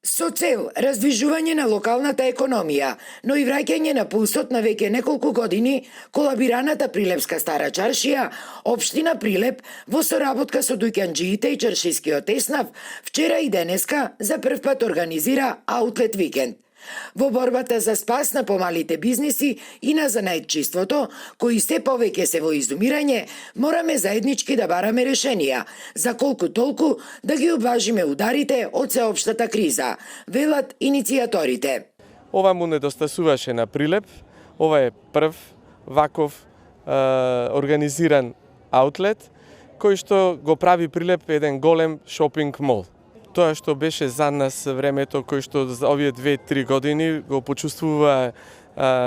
Со цел раздвижување на локалната економија, но и враќање на пулсот на веќе неколку години, колабираната Прилепска Стара чаршија, општина Прилеп, во соработка со дуќанџиите и чаршискиот еснав, вчера и денеска за прв пат организира аутлет викенд. Во борбата за спас на помалите бизниси и на занаетчиството, кои се повеќе се во изумирање, мораме заеднички да бараме решенија, за колку толку да ги убlažиме ударите од сеопштата криза, велат иницијаторите. Ова му недостасуваше на Прилеп. Ова е прв ваков организиран аутлет, кој што го прави Прилеп еден голем шопинг мол. Тоа што беше за нас времето кој што за овие 2-3 години го почувствува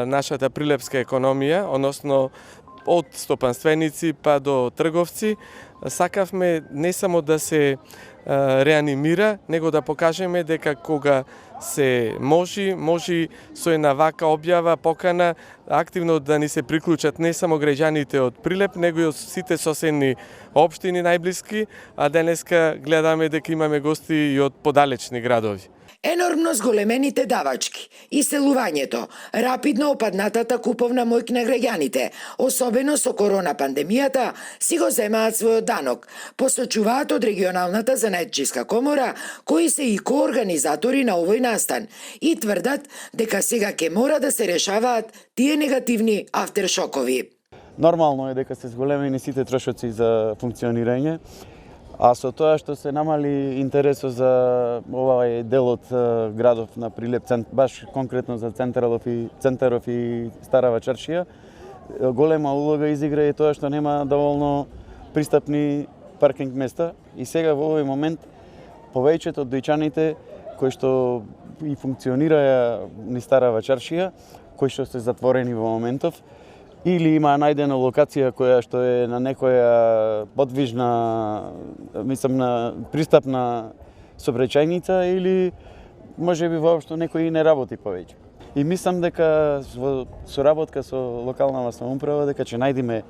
нашата прилепска економија, односно од стопанственици па до трговци, сакавме не само да се реанимира, него да покажеме дека кога се може со една вака објава, покана, активно да ни се приклучат не само граѓаните од Прилеп, него и од сите соседни општини најблиски, а денеска гледаме дека имаме гости и од подалечни градови. Енормно зголемените давачки, иселувањето, рапидно опаднатата куповна моќ на граѓаните, особено со корона пандемијата, си го земаат својот данок, посочуваат од регионалната занаетчиска комора, кои се и коорганизатори на овој настан, и тврдат дека сега ќе мора да се решаваат тие негативни автершокови. Нормално е дека се зголемени сите трошоци за функционирање, а со тоа што се намали интересот за овај дел од градов на Прилеп, баш конкретно за Центаров и Старава чаршија, голема улога изигра и тоа што нема доволно пристапни паркинг места и сега во овој момент повеќето од дојчаните кои што и функционираја ни Старава чаршија, кои што се затворени во моментов, или има најдена локација која што е на некоја подвижна, на пристапна сообраќајница или можеби воопшто некој и не работи повеќе. И мислам дека во соработка со локалната самоуправа дека ќе најдеме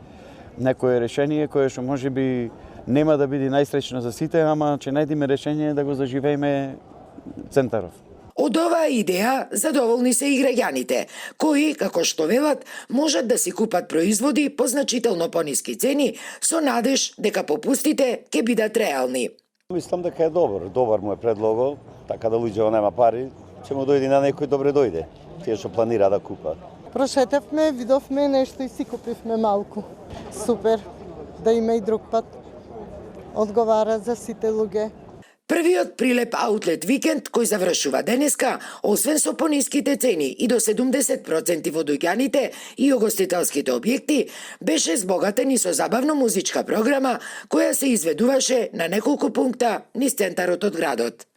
некое решение кое што можеби нема да биде најсреќно за сите, ама ќе најдеме решение да го заживееме Центаров. Од оваа идеја задоволни се и граѓаните, кои, како што велат, можат да си купат производи по значително пониски цени со надеж дека попустите ќе бидат реални. Мислам дека е добар му е предлогот, така да луѓето нема пари, ќе му дојде на некој добре дојде, тие што планира да купа. Прошетевме, видовме нешто и си купивме малку. Супер, да има и друг пат. Одговара за сите луѓе. Првиот Прилеп аутлет викенд кој завршува денеска, освен со пониските цени и до 70% во доѓаните и угостителските објекти, беше збогатен и со забавно музичка програма која се изведуваше на неколку пункта низ центарот од градот.